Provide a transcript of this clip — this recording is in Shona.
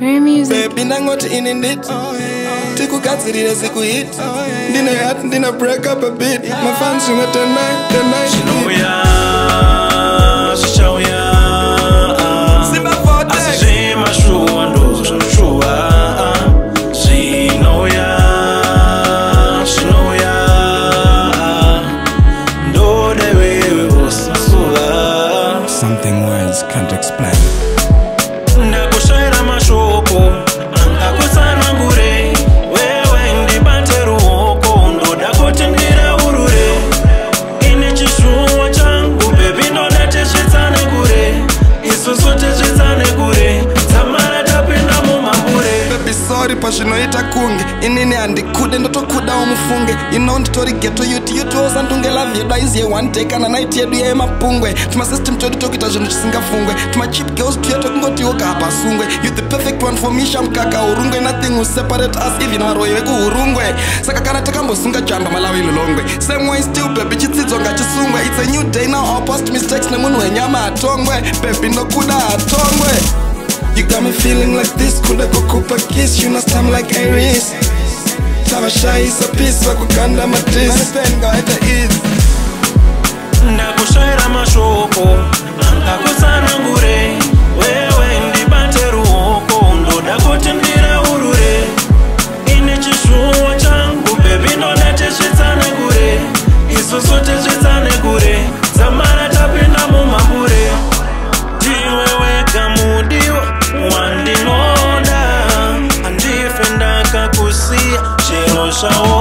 Rare music. Baby nangoti inindit tikugadzirire sikuhit ndine hat ndine break up a bit my fans you tonight Shinoya Shishauya Simba Vortex Asije mashua ndo shashua Shinoya Shinoya Ndo dewewe usasula Something words can't explain. Ndakushaira mashoko Angakusana ngure Wewe ndibate ruoko Ndoda kutindira urure Ine chishuwa changu Baby ndoda teshitsane kure Isusu teshitsane kure Tamara tapinda mumambure Baby sorry pazvinoita kunge inini handikude ndotokuda umufunge nditotori geto yuti osandungela vyedu aiziye one day kana night yedu yemapungwe tumasystem twedu tokuita zvinhu zvisingafungwe tumacheap girls tuyeto kungotiwo kahapasungwe you the perfect one for me shamkaka urungwe nothing will separate us even varoyi vekuhurungwe saka kana takambosunga jamba malawi lilongwe same way still baby chitsidzo ngachisungwe it's a new day now our past mistakes nemunhu wenyama hatongwe baby ndokuda hatongwe. You got me feeling like this, kuda kukupa kiss, you know stam like Aries. Tava shy is a piece, wakukanda matis. Manipenga hata ease. Ndakushaira mashoko Angakusana ngure Wewe ndibate ruoko Ndoda kutindira urure Ine chishuwa changu Baby ndoda teshitsane kure Isusu teshitsane kure Tamara tapinda mumambure Ndiwewe kamudiwa Wandinoda Andife ndakakusiya Chero shawo